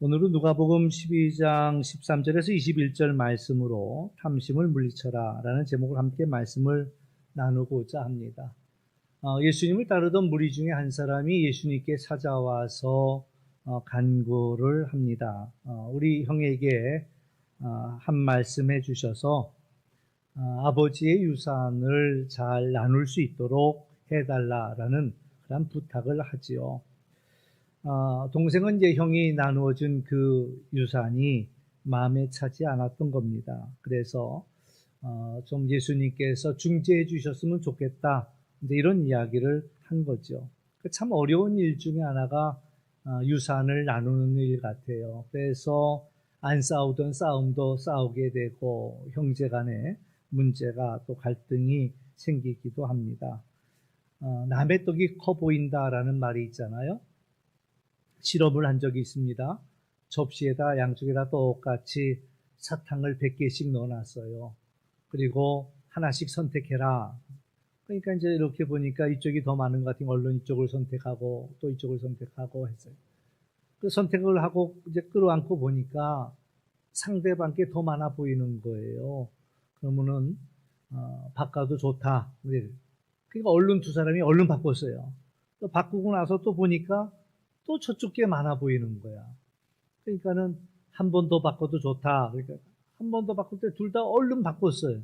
오늘은 누가복음 12장 13절에서 21절 말씀으로 탐심을 물리쳐라 라는 제목을 함께 말씀을 나누고자 합니다. 예수님을 따르던 무리 중에 한 사람이 예수님께 찾아와서 간구를 합니다. 우리 형에게 한 말씀 해주셔서 아버지의 유산을 잘 나눌 수 있도록 해달라라는 그런 부탁을 하지요. 동생은 이제 형이 나누어준 그 유산이 마음에 차지 않았던 겁니다. 그래서 좀 예수님께서 중재해 주셨으면 좋겠다, 이제 이런 이야기를 한 거죠. 참 어려운 일 중에 하나가 유산을 나누는 일 같아요. 그래서 안 싸우던 싸움도 싸우게 되고 형제 간에 문제가 또 갈등이 생기기도 합니다. 남의 떡이 커 보인다라는 말이 있잖아요. 실험을 한 적이 있습니다. 접시에다 양쪽에다 똑같이 사탕을 100개씩 넣어놨어요. 그리고 하나씩 선택해라. 그러니까 이제 이렇게 보니까 이쪽이 더 많은 것 같으니 얼른 이쪽을 선택하고 또 이쪽을 선택하고 했어요. 그 선택을 하고 이제 끌어안고 보니까 상대방께 더 많아 보이는 거예요. 그러면은 바꿔도 좋다. 그러니까 얼른 두 사람이 얼른 바꿨어요. 또 바꾸고 나서 또 보니까 또 저쪽 게 많아 보이는 거야. 그러니까는 한 번 더 바꿔도 좋다. 그러니까 한 번 더 바꿀 때 둘 다 얼른 바꿨어요.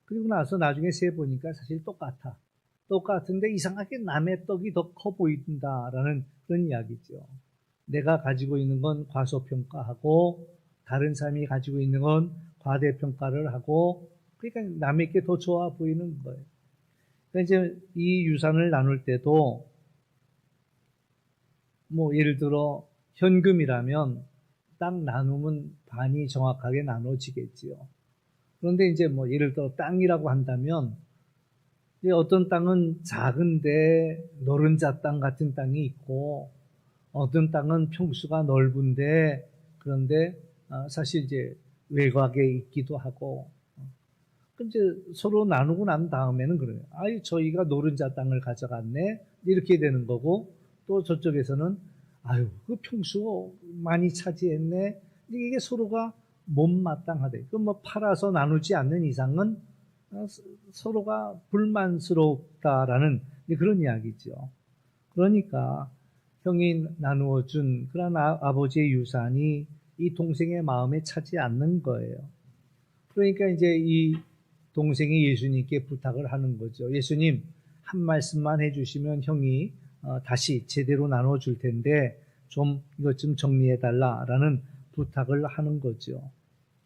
그리고 나서 나중에 세 보니까 사실 똑같아. 똑같은데 이상하게 남의 떡이 더 커 보인다라는 그런 이야기죠. 내가 가지고 있는 건 과소평가하고 다른 사람이 가지고 있는 건 과대평가를 하고, 그러니까 남의 게 더 좋아 보이는 거예요. 그러니까 이제 이 유산을 나눌 때도 예를 들어 현금이라면 딱 나누면 반이 정확하게 나눠지겠지요. 그런데 이제 예를 들어 땅이라고 한다면 어떤 땅은 작은데 노른자 땅 같은 땅이 있고 어떤 땅은 평수가 넓은데 그런데 사실 이제 외곽에 있기도 하고, 이제 서로 나누고 난 다음에는 그래요. 저희가 노른자 땅을 가져갔네 이렇게 되는 거고, 또 저쪽에서는 그 평수 많이 차지했네. 이게 서로가 못마땅하대. 팔아서 나누지 않는 이상은 서로가 불만스럽다라는 그런 이야기죠. 그러니까 형이 나누어준 그런 아버지의 유산이 이 동생의 마음에 차지 않는 거예요. 그러니까 이제 이 동생이 예수님께 부탁을 하는 거죠. 예수님, 한 말씀만 해주시면 형이 다시 제대로 나눠줄 텐데 좀 이것 좀 정리해달라라는 부탁을 하는 거죠.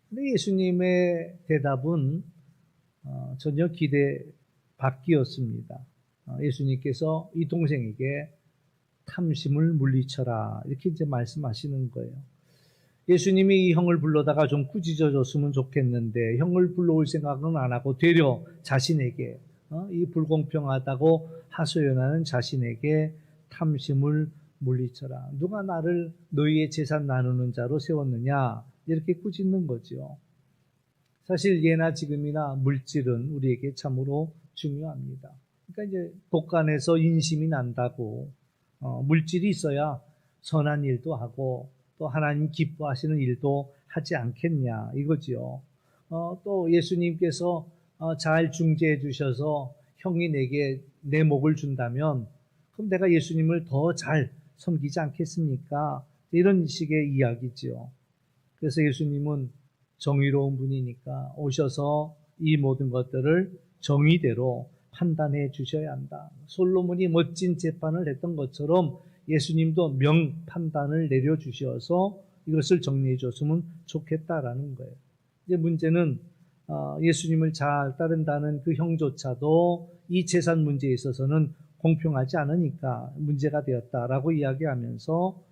근데 예수님의 대답은 전혀 기대 밖이었습니다. 예수님께서 이 동생에게 탐심을 물리쳐라 이렇게 이제 말씀하시는 거예요. 예수님이 이 형을 불러다가 좀 꾸짖어줬으면 좋겠는데 형을 불러올 생각은 안 하고 되려 자신에게 이 불공평하다고 하소연하는 자신에게 탐심을 물리쳐라. 누가 나를 너희의 재산 나누는 자로 세웠느냐 이렇게 꾸짖는 거죠. 사실 예나 지금이나 물질은 우리에게 참으로 중요합니다. 그러니까 이제 곳간에서 인심이 난다고 물질이 있어야 선한 일도 하고 또 하나님 기뻐하시는 일도 하지 않겠냐 이거지요. 또 예수님께서 잘 중재해 주셔서 형이 내게 내 목을 준다면 그럼 내가 예수님을 더 잘 섬기지 않겠습니까? 이런 식의 이야기죠. 그래서 예수님은 정의로운 분이니까 오셔서 이 모든 것들을 정의대로 판단해 주셔야 한다. 솔로몬이 멋진 재판을 했던 것처럼 예수님도 명판단을 내려주셔서 이것을 정리해 줬으면 좋겠다라는 거예요. 이제 문제는 예수님을 잘 따른다는 그 형조차도 이 재산 문제에 있어서는 공평하지 않으니까 문제가 되었다라고 이야기하면서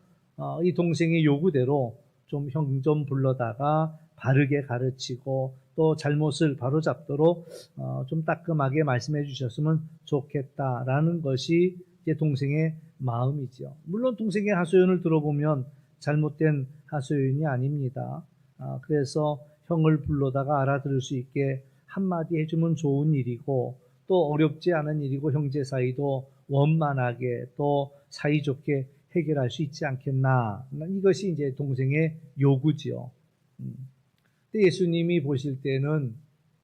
이 동생의 요구대로 좀 형 좀 불러다가 바르게 가르치고 또 잘못을 바로잡도록 좀 따끔하게 말씀해 주셨으면 좋겠다라는 것이 이제 동생의 마음이죠. 물론 동생의 하소연을 들어보면 잘못된 하소연이 아닙니다. 그래서 형을 불러다가 알아들을 수 있게 한마디 해주면 좋은 일이고 또 어렵지 않은 일이고 형제 사이도 원만하게 또 사이좋게 해결할 수 있지 않겠나. 이것이 이제 동생의 요구지요. 근데 예수님이 보실 때는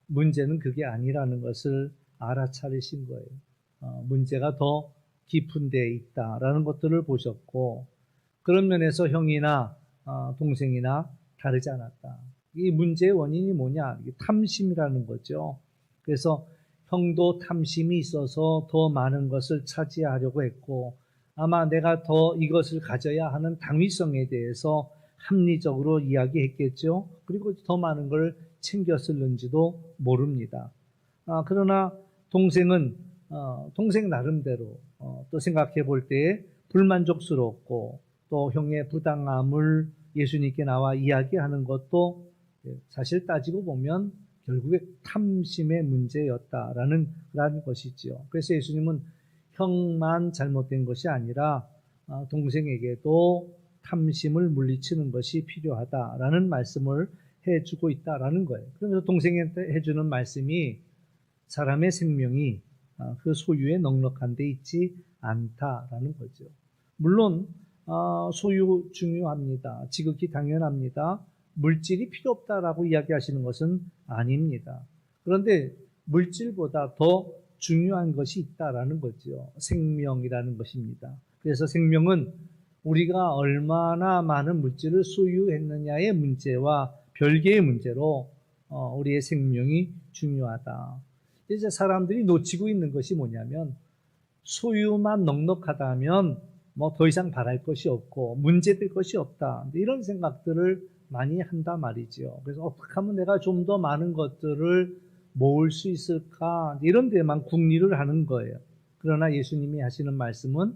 문제는 그게 아니라는 것을 알아차리신 거예요. 문제가 더 깊은 데에 있다라는 것들을 보셨고, 그런 면에서 형이나 동생이나 다르지 않았다. 이 문제의 원인이 뭐냐? 이게 탐심이라는 거죠. 그래서 형도 탐심이 있어서 더 많은 것을 차지하려고 했고, 아마 내가 더 이것을 가져야 하는 당위성에 대해서 합리적으로 이야기했겠죠. 그리고 더 많은 걸 챙겼을는지도 모릅니다. 그러나 동생은 동생 나름대로 또 생각해 볼 때에 불만족스럽고, 또 형의 부당함을 예수님께 나와 이야기하는 것도 사실 따지고 보면 결국에 탐심의 문제였다라는 그런 것이지요. 그래서 예수님은 형만 잘못된 것이 아니라 동생에게도 탐심을 물리치는 것이 필요하다라는 말씀을 해주고 있다라는 거예요. 그러면서 동생한테 해주는 말씀이 사람의 생명이 그 소유에 넉넉한 데 있지 않다라는 거죠. 물론 소유 중요합니다. 지극히 당연합니다. 물질이 필요 없다라고 이야기하시는 것은 아닙니다. 그런데 물질보다 더 중요한 것이 있다라는 거죠. 생명이라는 것입니다. 그래서 생명은 우리가 얼마나 많은 물질을 소유했느냐의 문제와 별개의 문제로 우리의 생명이 중요하다. 이제 사람들이 놓치고 있는 것이 뭐냐면, 소유만 넉넉하다면 뭐 더 이상 바랄 것이 없고 문제될 것이 없다, 이런 생각들을 많이 한단 말이죠. 그래서 어떻게 하면 내가 좀 더 많은 것들을 모을 수 있을까, 이런 데만 궁리를 하는 거예요. 그러나 예수님이 하시는 말씀은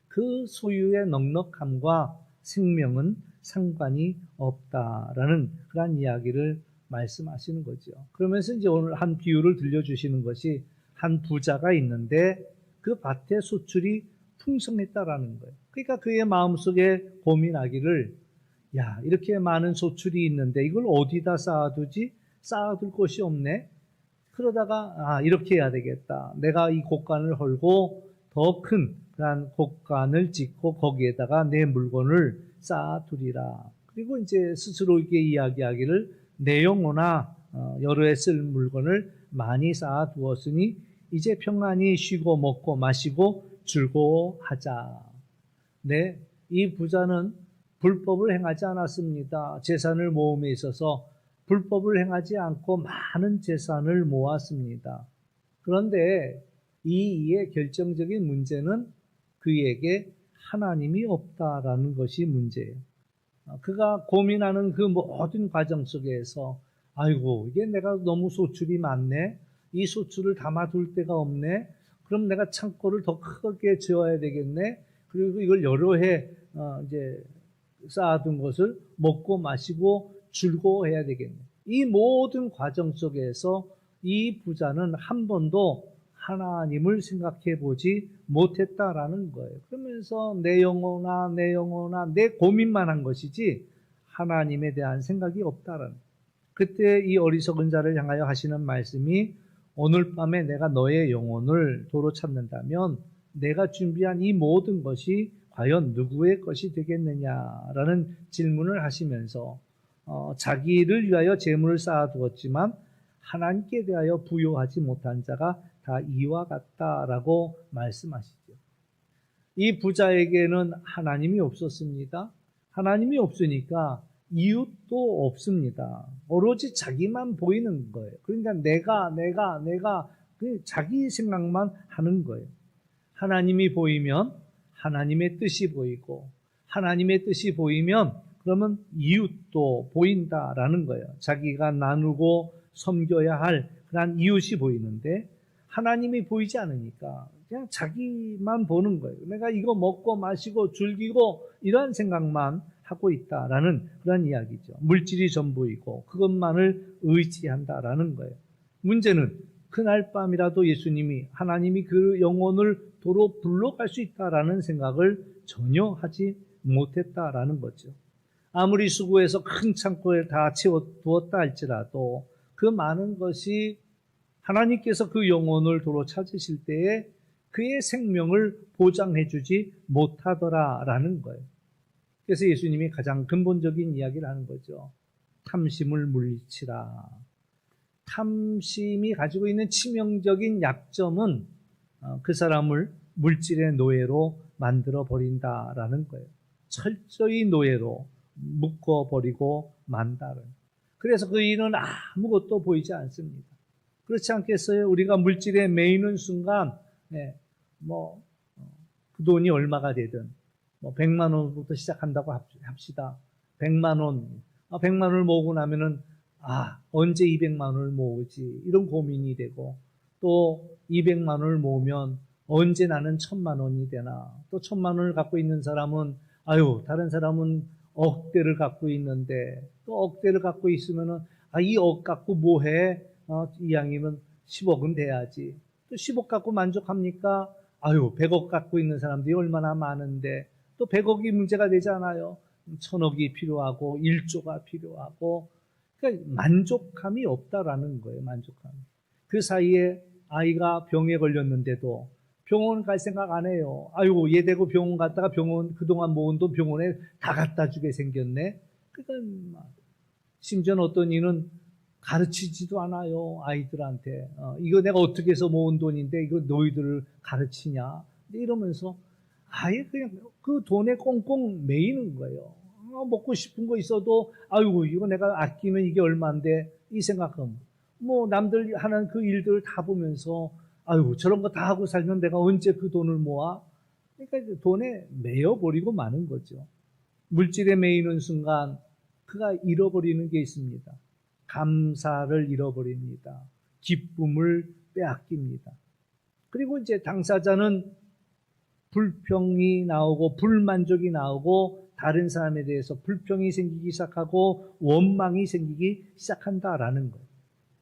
그 소유의 넉넉함과 생명은 상관이 없다라는 그런 이야기를 말씀하시는 거죠. 그러면서 이제 오늘 한 비유를 들려주시는 것이, 한 부자가 있는데 그 밭에 소출이 풍성했다라는 거예요. 그러니까 그의 마음속에 고민하기를, 야, 이렇게 많은 소출이 있는데 이걸 어디다 쌓아두지? 쌓아둘 곳이 없네. 그러다가 이렇게 해야 되겠다. 내가 이 곡간을 헐고 더 큰 그런 곡간을 짓고 거기에다가 내 물건을 쌓아두리라. 그리고 이제 스스로에게 이야기하기를, 내 영혼아, 여러 해 쓸 물건을 많이 쌓아두었으니 이제 평안히 쉬고 먹고 마시고 즐거워하자. 네, 이 부자는 불법을 행하지 않았습니다. 재산을 모음에 있어서 불법을 행하지 않고 많은 재산을 모았습니다. 그런데 이의 결정적인 문제는 그에게 하나님이 없다라는 것이 문제예요. 그가 고민하는 그 모든 과정 속에서, 아이고, 이게 내가 너무 소출이 많네. 이 소출을 담아둘 데가 없네. 그럼 내가 창고를 더 크게 지어야 되겠네. 그리고 이걸 여러 해 이제 쌓아둔 것을 먹고 마시고 즐거워해야 되겠네. 이 모든 과정 속에서 이 부자는 한 번도 하나님을 생각해 보지 못했다라는 거예요. 그러면서 내 영혼아, 내 영혼아, 내 고민만 한 것이지 하나님에 대한 생각이 없다라는 거예요. 그때 이 어리석은 자를 향하여 하시는 말씀이, 오늘 밤에 내가 너의 영혼을 도로 찾는다면 내가 준비한 이 모든 것이 과연 누구의 것이 되겠느냐라는 질문을 하시면서 자기를 위하여 재물을 쌓아두었지만 하나님께 대하여 부요하지 못한 자가 다 이와 같다라고 말씀하시죠. 이 부자에게는 하나님이 없었습니다. 하나님이 없으니까 이웃도 없습니다. 오로지 자기만 보이는 거예요. 그러니까 내가 자기 생각만 하는 거예요. 하나님이 보이면 하나님의 뜻이 보이고, 하나님의 뜻이 보이면 그러면 이웃도 보인다라는 거예요. 자기가 나누고 섬겨야 할 그런 이웃이 보이는데 하나님이 보이지 않으니까 그냥 자기만 보는 거예요. 내가 이거 먹고 마시고 즐기고 이런 생각만 하고 있다라는 그런 이야기죠. 물질이 전부이고 그것만을 의지한다라는 거예요. 문제는 그날 밤이라도 예수님이, 하나님이 그 영혼을 도로 불러갈 수 있다라는 생각을 전혀 하지 못했다라는 거죠. 아무리 수고해서 큰 창고에 다 채워두었다 할지라도 그 많은 것이 하나님께서 그 영혼을 도로 찾으실 때에 그의 생명을 보장해주지 못하더라라는 거예요. 그래서 예수님이 가장 근본적인 이야기를 하는 거죠. 탐심을 물리치라. 탐심이 가지고 있는 치명적인 약점은 그 사람을 물질의 노예로 만들어 버린다라는 거예요. 철저히 노예로 묶어버리고 만다는. 그래서 그 일은 아무것도 보이지 않습니다. 그렇지 않겠어요? 우리가 물질에 매이는 순간, 그 돈이 얼마가 되든, 100만 원부터 시작한다고 합시다. 100만 원. 100만 원을 모으고 나면은, 언제 200만 원을 모으지? 이런 고민이 되고, 또 200만 원을 모으면 언제 나는 1000만 원이 되나? 또 1000만 원을 갖고 있는 사람은, 다른 사람은 억대를 갖고 있는데, 또 억대를 갖고 있으면은, 이 억 갖고 뭐 해? 이왕이면 10억은 돼야지. 또 10억 갖고 만족합니까? 100억 갖고 있는 사람들이 얼마나 많은데, 또 100억이 문제가 되잖아요. 1000억이 필요하고, 1조가 필요하고, 그러니까 만족함이 없다라는 거예요, 만족함이. 그 사이에 아이가 병에 걸렸는데도 병원 갈 생각 안 해요. 얘 대고 병원 갔다가 병원, 그동안 모은 돈 병원에 다 갖다 주게 생겼네. 그러니까, 심지어는 어떤 이는 가르치지도 않아요, 아이들한테. 이거 내가 어떻게 해서 모은 돈인데, 이거 너희들을 가르치냐? 이러면서 아예 그냥 그 돈에 꽁꽁 매이는 거예요. 먹고 싶은 거 있어도, 이거 내가 아끼면 이게 얼마인데, 이 생각하면. 남들 하는 그 일들을 다 보면서, 저런 거 다 하고 살면 내가 언제 그 돈을 모아? 그러니까 돈에 매여버리고 마는 거죠. 물질에 매이는 순간, 그가 잃어버리는 게 있습니다. 감사를 잃어버립니다. 기쁨을 빼앗깁니다. 그리고 이제 당사자는 불평이 나오고 불만족이 나오고 다른 사람에 대해서 불평이 생기기 시작하고 원망이 생기기 시작한다라는 거예요.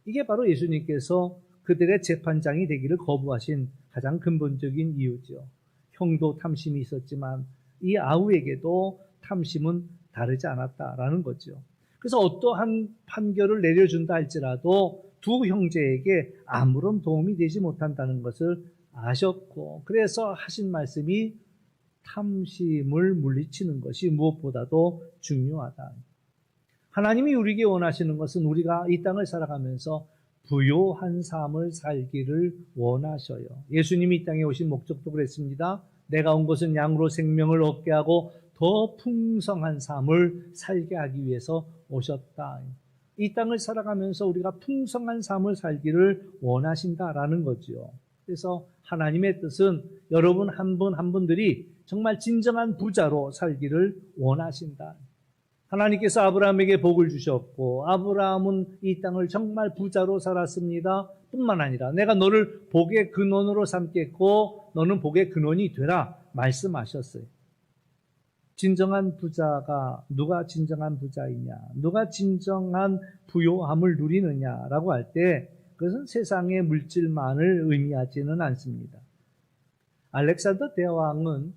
이게 바로 예수님께서 그들의 재판장이 되기를 거부하신 가장 근본적인 이유죠. 형도 탐심이 있었지만 이 아우에게도 탐심은 다르지 않았다라는 거죠. 그래서 어떠한 판결을 내려준다 할지라도 두 형제에게 아무런 도움이 되지 못한다는 것을 아셨고, 그래서 하신 말씀이 탐심을 물리치는 것이 무엇보다도 중요하다. 하나님이 우리에게 원하시는 것은 우리가 이 땅을 살아가면서 부요한 삶을 살기를 원하셔요. 예수님이 이 땅에 오신 목적도 그랬습니다. 내가 온 것은 양으로 생명을 얻게 하고 더 풍성한 삶을 살게 하기 위해서 오셨다. 이 땅을 살아가면서 우리가 풍성한 삶을 살기를 원하신다라는 거죠. 그래서 하나님의 뜻은 여러분 한 분 한 분들이 정말 진정한 부자로 살기를 원하신다. 하나님께서 아브라함에게 복을 주셨고 아브라함은 이 땅을 정말 부자로 살았습니다. 뿐만 아니라 내가 너를 복의 근원으로 삼겠고 너는 복의 근원이 되라 말씀하셨어요. 진정한 부자가 누가 진정한 부자이냐, 누가 진정한 부요함을 누리느냐라고 할 때 그것은 세상의 물질만을 의미하지는 않습니다. 알렉산더 대왕은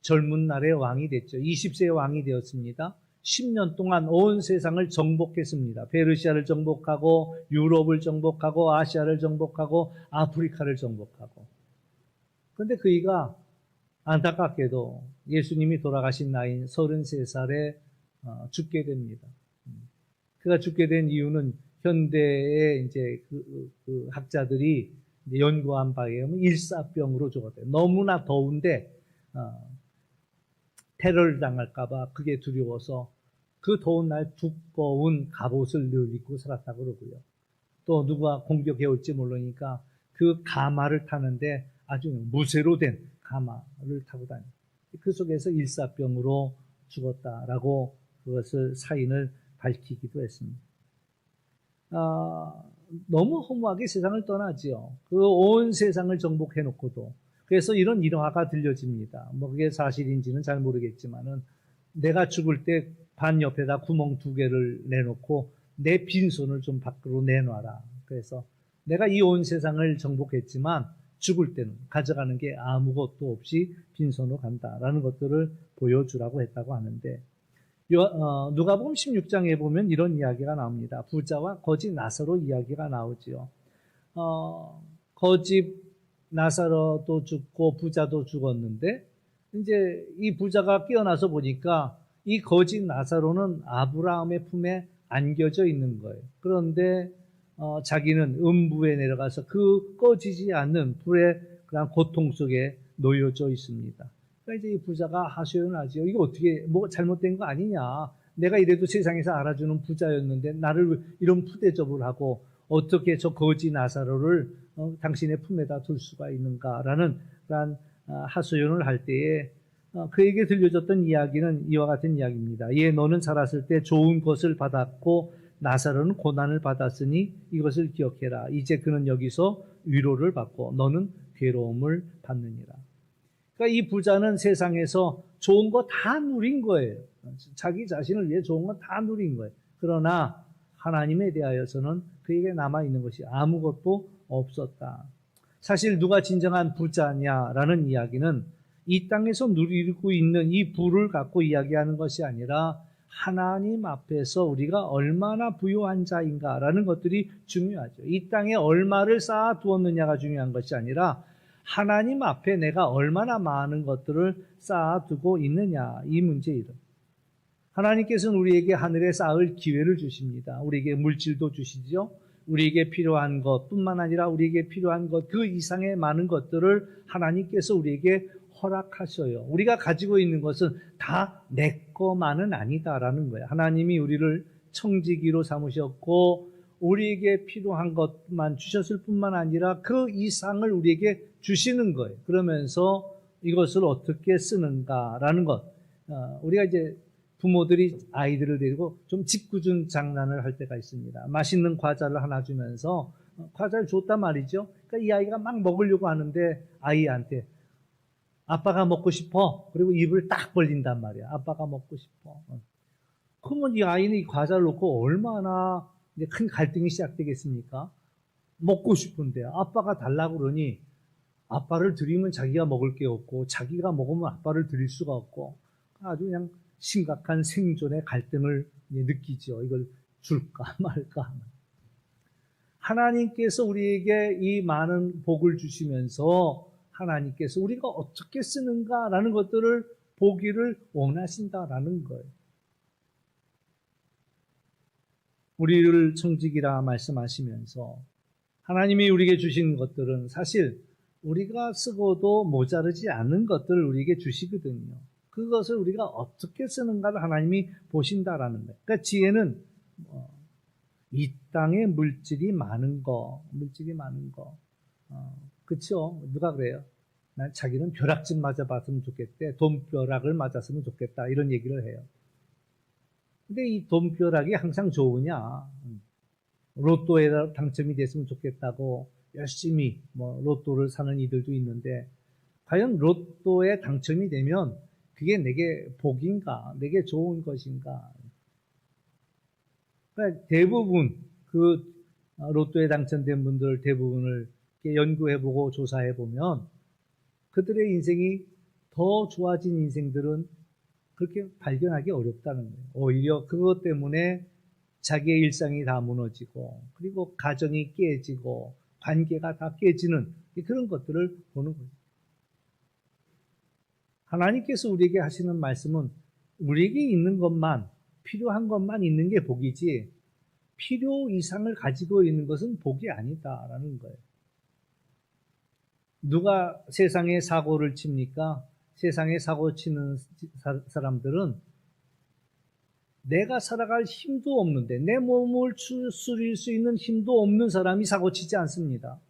젊은 날에 왕이 됐죠. 20세의 왕이 되었습니다. 10년 동안 온 세상을 정복했습니다. 페르시아를 정복하고 유럽을 정복하고 아시아를 정복하고 아프리카를 정복하고. 그런데 그이가 안타깝게도 예수님이 돌아가신 나이인 33살에 죽게 됩니다. 그가 죽게 된 이유는 현대의 이제 그 학자들이 연구한 바에 의하면 일사병으로 죽었대요. 너무나 더운데 테러를 당할까봐 그게 두려워서 그 더운 날 두꺼운 갑옷을 늘 입고 살았다고 그러고요. 또 누가 공격해 올지 모르니까 그 가마를 타는데 아주 무쇠로 된 가마를 타고 다닙니다. 그 속에서 일사병으로 죽었다라고 그것을 사인을 밝히기도 했습니다. 너무 허무하게 세상을 떠나지요. 그 온 세상을 정복해 놓고도. 그래서 이런 일화가 들려집니다. 그게 사실인지는 잘 모르겠지만은 내가 죽을 때 반 옆에다 구멍 2개를 내놓고 내 빈손을 좀 밖으로 내놔라. 그래서 내가 이 온 세상을 정복했지만 죽을 때는 가져가는 게 아무것도 없이 빈손으로 간다라는 것들을 보여주라고 했다고 하는데 누가복음 16장에 보면 이런 이야기가 나옵니다. 부자와 거지 나사로 이야기가 나오지요. 거지 나사로도 죽고 부자도 죽었는데 이제 이 부자가 깨어나서 보니까 이 거지 나사로는 아브라함의 품에 안겨져 있는 거예요. 그런데 자기는 음부에 내려가서 그 꺼지지 않는 불의 그런 고통 속에 놓여져 있습니다. 그러니까 이제 이 부자가 하소연을 하죠. 이거 어떻게 뭐 잘못된 거 아니냐? 내가 이래도 세상에서 알아주는 부자였는데 나를 이런 푸대접을 하고 어떻게 저 거지 나사로를 당신의 품에다 둘 수가 있는가라는 그런 하소연을 할 때에 그에게 들려줬던 이야기는 이와 같은 이야기입니다. 예, 너는 살았을 때 좋은 것을 받았고 나사로는 고난을 받았으니 이것을 기억해라. 이제 그는 여기서 위로를 받고 너는 괴로움을 받느니라. 그러니까 이 부자는 세상에서 좋은 거 다 누린 거예요. 자기 자신을 위해 좋은 건 다 누린 거예요. 그러나 하나님에 대하여서는 그에게 남아있는 것이 아무것도 없었다. 사실 누가 진정한 부자냐라는 이야기는 이 땅에서 누리고 있는 이 부를 갖고 이야기하는 것이 아니라 하나님 앞에서 우리가 얼마나 부유한 자인가라는 것들이 중요하죠. 이 땅에 얼마를 쌓아두었느냐가 중요한 것이 아니라 하나님 앞에 내가 얼마나 많은 것들을 쌓아두고 있느냐, 이 문제이다. 하나님께서는 우리에게 하늘에 쌓을 기회를 주십니다. 우리에게 물질도 주시죠. 우리에게 필요한 것뿐만 아니라 우리에게 필요한 것 그 이상의 많은 것들을 하나님께서 우리에게 허락하셔요. 우리가 가지고 있는 것은 다 내 것만은 아니다라는 거예요. 하나님이 우리를 청지기로 삼으셨고 우리에게 필요한 것만 주셨을 뿐만 아니라 그 이상을 우리에게 주시는 거예요. 그러면서 이것을 어떻게 쓰는가라는 것. 우리가 이제 부모들이 아이들을 데리고 좀 짓궂은 장난을 할 때가 있습니다. 맛있는 과자를 하나 주면서 과자를 줬단 말이죠. 그러니까 이 아이가 막 먹으려고 하는데 아이한테 아빠가 먹고 싶어. 그리고 입을 딱 벌린단 말이야. 아빠가 먹고 싶어. 그러면 이 아이는 이 과자를 놓고 얼마나 이제 큰 갈등이 시작되겠습니까? 먹고 싶은데 아빠가 달라고 그러니 아빠를 드리면 자기가 먹을 게 없고 자기가 먹으면 아빠를 드릴 수가 없고 아주 그냥 심각한 생존의 갈등을 느끼죠. 이걸 줄까 말까. 하나님께서 우리에게 이 많은 복을 주시면서 하나님께서 우리가 어떻게 쓰는가라는 것들을 보기를 원하신다라는 거예요. 우리를 청지기라 말씀하시면서 하나님이 우리에게 주신 것들은 사실 우리가 쓰고도 모자르지 않는 것들을 우리에게 주시거든요. 그것을 우리가 어떻게 쓰는가를 하나님이 보신다라는 거예요. 그러니까 지혜는 이 땅에 물질이 많은 거. 그렇죠? 누가 그래요? 난 자기는 벼락좀 맞아봤으면 좋겠대. 돈벼락을 맞았으면 좋겠다. 이런 얘기를 해요. 근데 이 돈벼락이 항상 좋으냐? 로또에 당첨이 됐으면 좋겠다고 열심히 로또를 사는 이들도 있는데 과연 로또에 당첨이 되면 그게 내게 복인가? 내게 좋은 것인가? 그러니까 대부분 그 로또에 당첨된 분들 대부분을 연구해보고 조사해보면 그들의 인생이 더 좋아진 인생들은 그렇게 발견하기 어렵다는 거예요. 오히려 그것 때문에 자기의 일상이 다 무너지고 그리고 가정이 깨지고 관계가 다 깨지는 그런 것들을 보는 거예요. 하나님께서 우리에게 하시는 말씀은 우리에게 있는 것만 필요한 것만 있는 게 복이지 필요 이상을 가지고 있는 것은 복이 아니다라는 거예요. 누가 세상에 사고를 칩니까? 세상에 사고 치는 사람들은 내가 살아갈 힘도 없는데 내 몸을 추스릴 수 있는 힘도 없는 사람이 사고 치지 않습니다.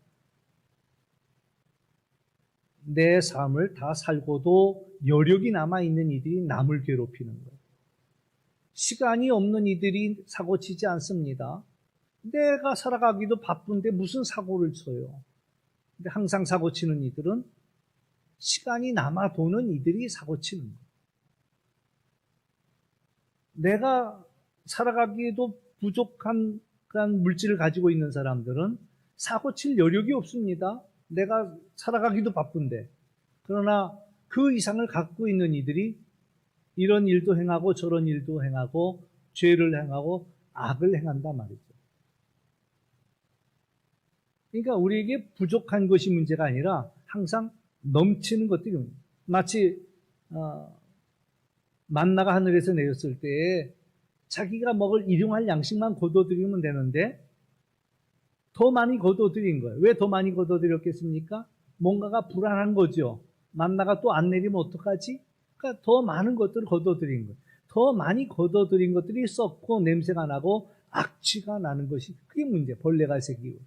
내 삶을 다 살고도 여력이 남아있는 이들이 남을 괴롭히는 거예요. 시간이 없는 이들이 사고 치지 않습니다. 내가 살아가기도 바쁜데 무슨 사고를 쳐요. 근데 항상 사고 치는 이들은 시간이 남아 도는 이들이 사고 치는 거예요. 내가 살아가기에도 부족한 물질을 가지고 있는 사람들은 사고 칠 여력이 없습니다. 내가 살아가기도 바쁜데. 그러나 그 이상을 갖고 있는 이들이 이런 일도 행하고 저런 일도 행하고 죄를 행하고 악을 행한단 말이죠. 그러니까 우리에게 부족한 것이 문제가 아니라 항상 넘치는 것들이 마치 만나가 하늘에서 내렸을 때 자기가 먹을 일용할 양식만 거둬들이면 되는데 더 많이 거둬들인 거예요. 왜 더 많이 거둬들였겠습니까? 뭔가가 불안한 거죠. 만나가 또 안 내리면 어떡하지? 그러니까 더 많은 것들을 거둬들인 거예요. 더 많이 거둬들인 것들이 썩고 냄새가 나고 악취가 나는 것이 그게 문제. 벌레가 새기고.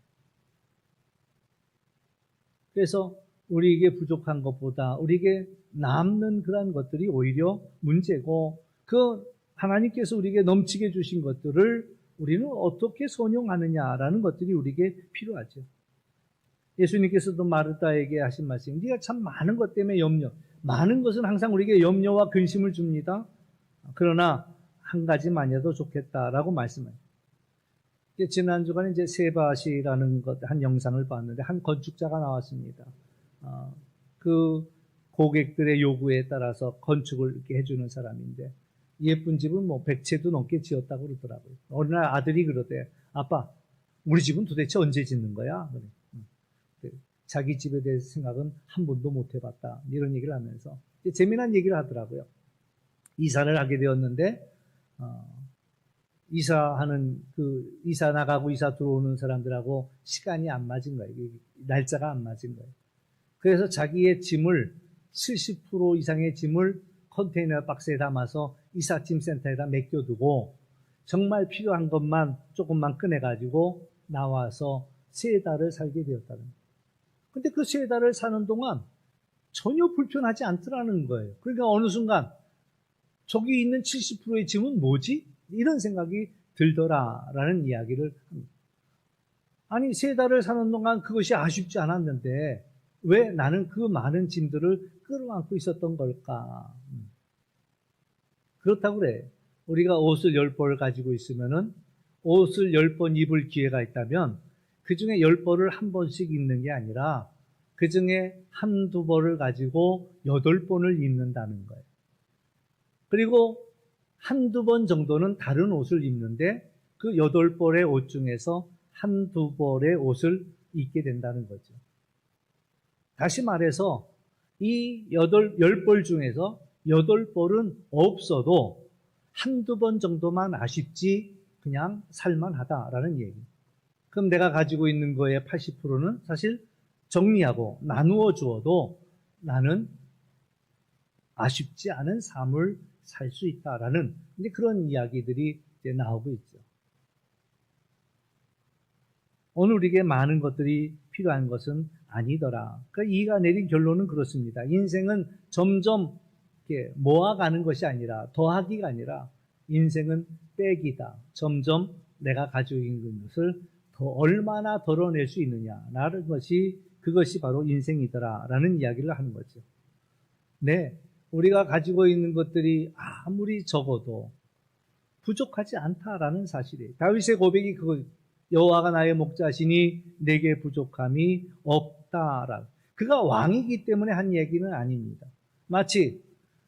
그래서 우리에게 부족한 것보다 우리에게 남는 그런 것들이 오히려 문제고, 그 하나님께서 우리에게 넘치게 주신 것들을 우리는 어떻게 선용하느냐라는 것들이 우리에게 필요하죠. 예수님께서도 마르다에게 하신 말씀, 네가 참 많은 것 때문에 염려. 많은 것은 항상 우리에게 염려와 근심을 줍니다. 그러나 한 가지만이라도 좋겠다라고 말씀해요. 지난 주간에 이제 세바시라는 한 영상을 봤는데 한 건축자가 나왔습니다. 그 고객들의 요구에 따라서 건축을 이렇게 해주는 사람인데 예쁜 집은 뭐 100채도 넘게 지었다고 그러더라고요. 어느 날 아들이 그러대. 아빠, 우리 집은 도대체 언제 짓는 거야? 그래. 자기 집에 대해서 생각은 한 번도 못 해봤다. 이런 얘기를 하면서 재미난 얘기를 하더라고요. 이사를 하게 되었는데 이사 나가고 이사 들어오는 사람들하고 시간이 안 맞은 거예요. 날짜가 안 맞은 거예요. 그래서 자기의 짐을 70% 이상의 짐을 컨테이너 박스에 담아서 이삿짐 센터에다 맡겨두고 정말 필요한 것만 조금만 꺼내가지고 나와서 3달을 살게 되었다는 거예요. 근데 그 3달을 사는 동안 전혀 불편하지 않더라는 거예요. 그러니까 어느 순간 저기 있는 70%의 짐은 뭐지? 이런 생각이 들더라라는 이야기를 합니다. 아니 3달을 사는 동안 그것이 아쉽지 않았는데 왜 나는 그 많은 짐들을 끌어안고 있었던 걸까? 그렇다고 그래. 우리가 옷을 10벌 가지고 있으면은 옷을 10번 입을 기회가 있다면 그 중에 10벌을 한 번씩 입는 게 아니라 그 중에 한두 벌을 가지고 8번을 입는다는 거예요. 그리고 한두 번 정도는 다른 옷을 입는데 그 8벌의 옷 중에서 한두 벌의 옷을 입게 된다는 거죠. 다시 말해서 이 10벌 중에서 8벌은 없어도 한두 번 정도만 아쉽지 그냥 살만하다라는 얘기. 그럼 내가 가지고 있는 거의 80%는 사실 정리하고 나누어 주어도 나는 아쉽지 않은 삶을 살 수 있다라는 이제 그런 이야기들이 이제 나오고 있죠. 오늘 우리에게 많은 것들이 필요한 것은 아니더라. 그러니까 이가 내린 결론은 그렇습니다. 인생은 점점 이렇게 모아가는 것이 아니라 더하기가 아니라 인생은 빼기다. 점점 내가 가지고 있는 것을 더 얼마나 덜어낼 수 있느냐라는 것이 그것이 바로 인생이더라라는 이야기를 하는 거죠. 네, 우리가 가지고 있는 것들이 아무리 적어도 부족하지 않다라는 사실이에요. 다윗의 고백이 그거 여호와가 나의 목자시니 내게 부족함이 없다라. 그가 왕이기 때문에 한 얘기는 아닙니다. 마치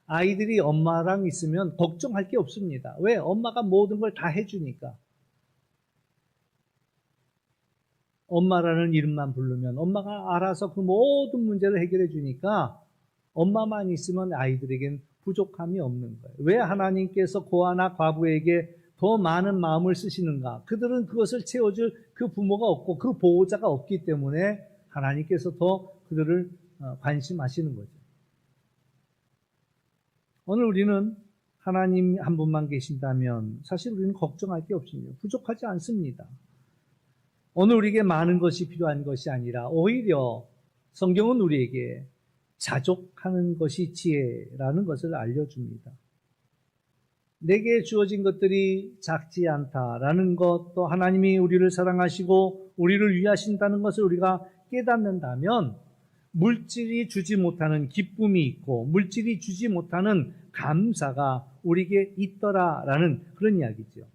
아이들이 엄마랑 있으면 걱정할 게 없습니다. 왜? 엄마가 모든 걸 다 해주니까. 엄마라는 이름만 부르면 엄마가 알아서 그 모든 문제를 해결해 주니까 엄마만 있으면 아이들에겐 부족함이 없는 거예요. 왜 하나님께서 고아나 과부에게 더 많은 마음을 쓰시는가? 그들은 그것을 채워줄 그 부모가 없고 그 보호자가 없기 때문에 하나님께서 더 그들을 관심하시는 거죠. 오늘 우리는 하나님 한 분만 계신다면 사실 우리는 걱정할 게 없습니다. 부족하지 않습니다. 오늘 우리에게 많은 것이 필요한 것이 아니라 오히려 성경은 우리에게 자족하는 것이 지혜라는 것을 알려줍니다. 내게 주어진 것들이 작지 않다라는 것, 또 하나님이 우리를 사랑하시고 우리를 위하신다는 것을 우리가 깨닫는다면 물질이 주지 못하는 기쁨이 있고 물질이 주지 못하는 감사가 우리에게 있더라라는 그런 이야기죠.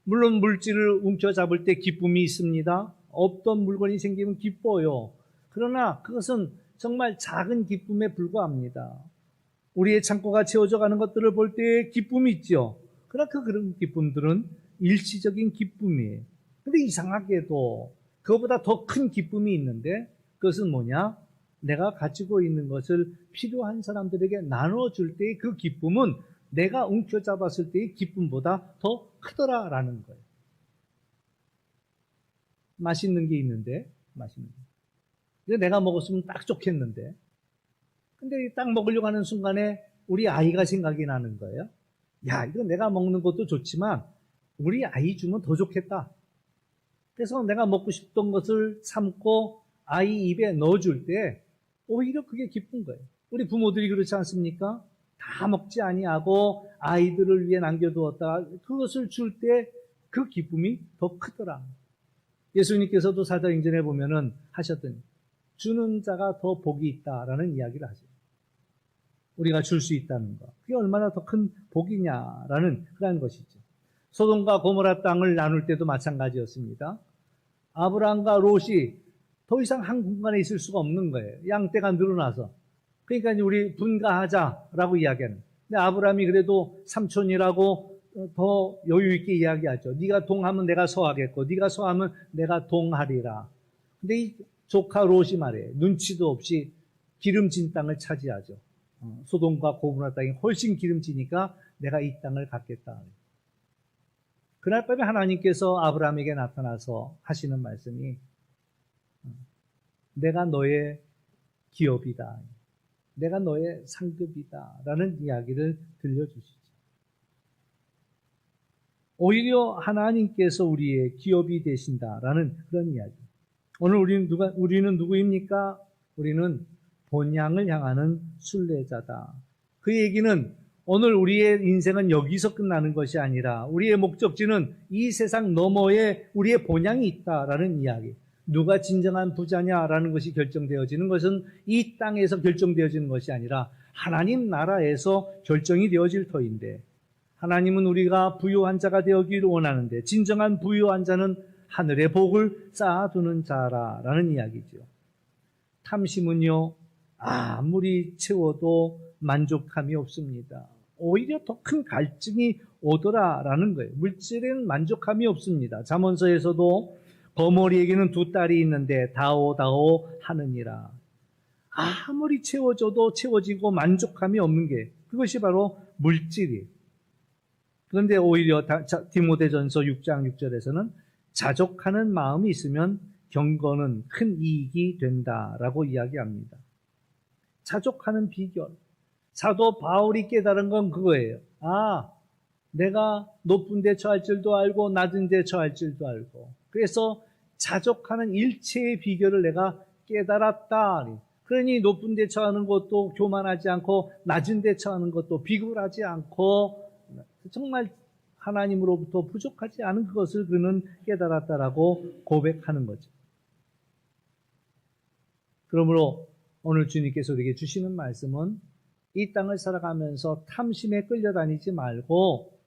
물론 물질을 움켜잡을 때 기쁨이 있습니다. 없던 물건이 생기면 기뻐요. 그러나 그것은 정말 작은 기쁨에 불과합니다. 우리의 창고가 채워져 가는 것들을 볼 때 기쁨이 있죠. 그러나 그런 기쁨들은 일시적인 기쁨이에요. 근데 이상하게도 그것보다 더 큰 기쁨이 있는데 그것은 뭐냐? 내가 가지고 있는 것을 필요한 사람들에게 나눠줄 때의 그 기쁨은 내가 움켜잡았을 때의 기쁨보다 더 크더라라는 거예요. 맛있는 게 있는데, 맛있는 게. 이거 내가 먹었으면 딱 좋겠는데. 근데 딱 먹으려고 하는 순간에 우리 아이가 생각이 나는 거예요. 야, 이거 내가 먹는 것도 좋지만 우리 아이 주면 더 좋겠다. 그래서 내가 먹고 싶던 것을 삶고 아이 입에 넣어줄 때 오히려 그게 기쁜 거예요. 우리 부모들이 그렇지 않습니까? 다 먹지 아니하고 아이들을 위해 남겨두었다. 그것을 줄 때 그 기쁨이 더 크더라. 예수님께서도 사도행전에 보면은 하셨더니 주는 자가 더 복이 있다라는 이야기를 하죠. 우리가 줄 수 있다는 것. 그게 얼마나 더 큰 복이냐라는 그런 것이죠. 소돔과 고모라 땅을 나눌 때도 마찬가지였습니다. 아브라함과 롯이 더 이상 한 공간에 있을 수가 없는 거예요. 양떼가 늘어나서. 그러니까 이제 우리 분가하자라고 이야기하는. 근데 아브라함이 그래도 삼촌이라고 더 여유 있게 이야기하죠. 네가 동하면 내가 서하겠고 네가 서하면 내가 동하리라. 근데 이 조카 롯이 말이에요. 눈치도 없이 기름진 땅을 차지하죠. 소돔과 고모라 땅이 훨씬 기름지니까 내가 이 땅을 갖겠다. 그날 밤에 하나님께서 아브라함에게 나타나서 하시는 말씀이 내가 너의 기업이다. 내가 너의 상급이다. 라는 이야기를 들려주시죠. 오히려 하나님께서 우리의 기업이 되신다라는 그런 이야기. 오늘 우리는 누구입니까? 우리는 본향을 향하는 순례자다. 그 얘기는 오늘 우리의 인생은 여기서 끝나는 것이 아니라 우리의 목적지는 이 세상 너머에 우리의 본향이 있다라는 이야기. 누가 진정한 부자냐라는 것이 결정되어지는 것은 이 땅에서 결정되어지는 것이 아니라 하나님 나라에서 결정이 되어질 터인데, 하나님은 우리가 부유한 자가 되었기를 원하는데 진정한 부유한 자는 하늘의 복을 쌓아두는 자라라는 이야기죠. 탐심은요, 아무리 채워도 만족함이 없습니다. 오히려 더 큰 갈증이 오더라라는 거예요. 물질에는 만족함이 없습니다. 잠언서에서도 거머리에게는 두 딸이 있는데 다오다오 하느니라. 아무리 채워줘도 채워지고 만족함이 없는 게 그것이 바로 물질이에요. 그런데 오히려 디모데전서 6장 6절에서는 자족하는 마음이 있으면 경건은 큰 이익이 된다라고 이야기합니다. 자족하는 비결. 사도 바울이 깨달은 건 그거예요. 내가 높은 데 처할 줄도 알고 낮은 데 처할 줄도 알고, 그래서 자족하는 일체의 비결을 내가 깨달았다. 그러니 높은 데 처하는 것도 교만하지 않고 낮은 데 처하는 것도 비굴하지 않고 정말 하나님으로부터 부족하지 않은 그것을 그는 깨달았다라고 고백하는 거죠. 그러므로 오늘 주님께서 우리에게 주시는 말씀은 이 땅을 살아가면서 탐심에 끌려다니지 말고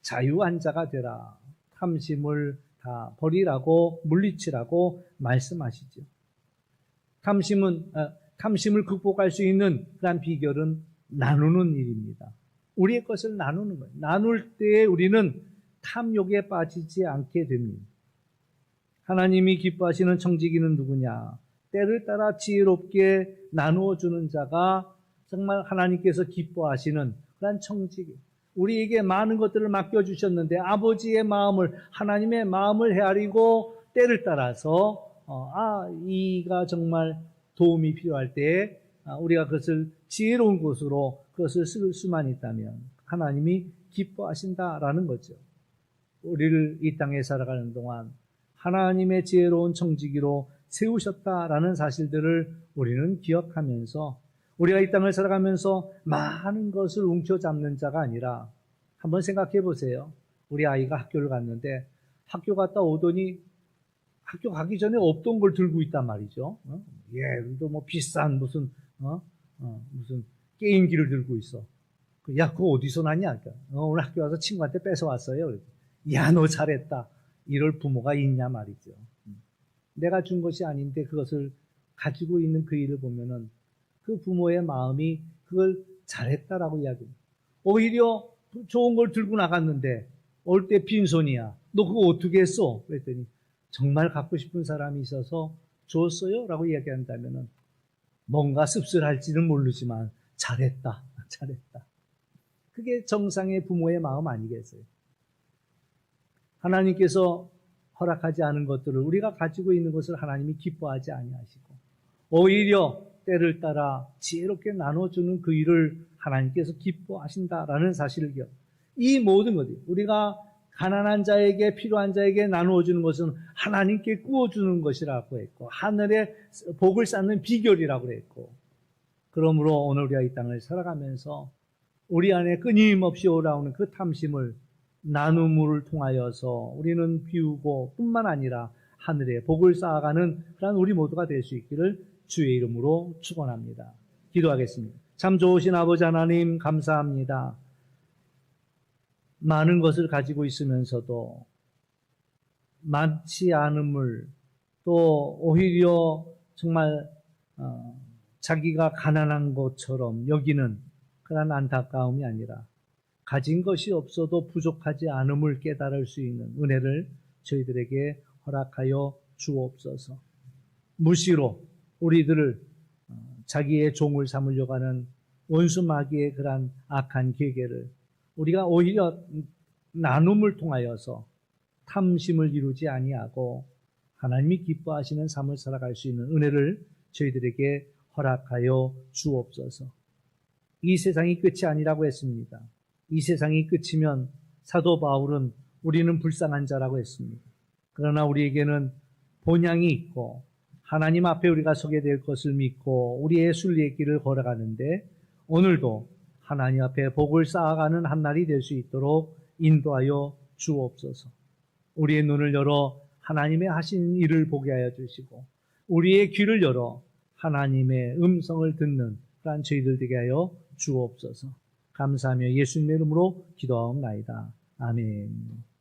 자유한 자가 되라. 탐심을 다 버리라고 물리치라고 말씀하시죠. 탐심을 극복할 수 있는 그런 비결은 나누는 일입니다. 우리의 것을 나누는 거예요. 나눌 때 우리는 탐욕에 빠지지 않게 됩니다. 하나님이 기뻐하시는 청지기는 누구냐? 때를 따라 지혜롭게 나누어 주는 자가 정말 하나님께서 기뻐하시는 그런 청지기. 우리에게 많은 것들을 맡겨주셨는데 아버지의 마음을, 하나님의 마음을 헤아리고 때를 따라서 이가 정말 도움이 필요할 때 우리가 그것을 지혜로운 곳으로 그것을 쓸 수만 있다면 하나님이 기뻐하신다라는 거죠. 우리를 이 땅에 살아가는 동안 하나님의 지혜로운 청지기로 세우셨다라는 사실들을 우리는 기억하면서 우리가 이 땅을 살아가면서 많은 것을 움켜잡는 자가 아니라 한번 생각해 보세요. 우리 아이가 학교를 갔는데 학교 갔다 오더니 학교 가기 전에 없던 걸 들고 있단 말이죠. 또 뭐 비싼 무슨 게임기를 들고 있어. 야, 그거 어디서 났냐? 오늘 학교 와서 친구한테 뺏어왔어요. 야, 너 잘했다. 이럴 부모가 있냐 말이죠. 내가 준 것이 아닌데 그것을 가지고 있는 그 일을 보면은 그 부모의 마음이 그걸 잘했다라고 이야기합니다. 오히려 좋은 걸 들고 나갔는데 올 때 빈손이야. 너 그거 어떻게 했어? 그랬더니 정말 갖고 싶은 사람이 있어서 줬어요? 라고 이야기한다면은 뭔가 씁쓸할지는 모르지만 잘했다, 잘했다. 그게 정상의 부모의 마음 아니겠어요? 하나님께서 허락하지 않은 것들을 우리가 가지고 있는 것을 하나님이 기뻐하지 아니하시고 오히려 때를 따라 지혜롭게 나눠주는 그 일을 하나님께서 기뻐하신다라는 사실을 이 모든 것이 우리가 가난한 자에게 필요한 자에게 나누어주는 것은 하나님께 구워주는 것이라고 했고 하늘의 복을 쌓는 비결이라고 했고 그러므로 오늘 우리가 이 땅을 살아가면서 우리 안에 끊임없이 올라오는 그 탐심을 나눔을 통하여서 우리는 비우고 뿐만 아니라 하늘에 복을 쌓아가는 그런 우리 모두가 될 수 있기를 주의 이름으로 축원합니다. 기도하겠습니다. 참 좋으신 아버지 하나님 감사합니다. 많은 것을 가지고 있으면서도 많지 않음을 또 오히려 정말 자기가 가난한 것처럼 여기는 그런 안타까움이 아니라 가진 것이 없어도 부족하지 않음을 깨달을 수 있는 은혜를 저희들에게 허락하여 주옵소서. 무시로 우리들을 자기의 종을 삼으려고 하는 원수 마귀의 그러한 악한 계계를 우리가 오히려 나눔을 통하여서 탐심을 이루지 아니하고 하나님이 기뻐하시는 삶을 살아갈 수 있는 은혜를 저희들에게 허락하여 주옵소서. 이 세상이 끝이 아니라고 했습니다. 이 세상이 끝이면 사도 바울은 우리는 불쌍한 자라고 했습니다. 그러나 우리에게는 본향이 있고 하나님 앞에 우리가 서게 될 것을 믿고 우리의 순리의 길을 걸어가는데 오늘도 하나님 앞에 복을 쌓아가는 한 날이 될 수 있도록 인도하여 주옵소서. 우리의 눈을 열어 하나님의 하신 일을 보게 하여 주시고 우리의 귀를 열어 하나님의 음성을 듣는 그러한 저희들 되게 하여 주옵소서. 감사하며 예수님의 이름으로 기도하옵나이다. 아멘.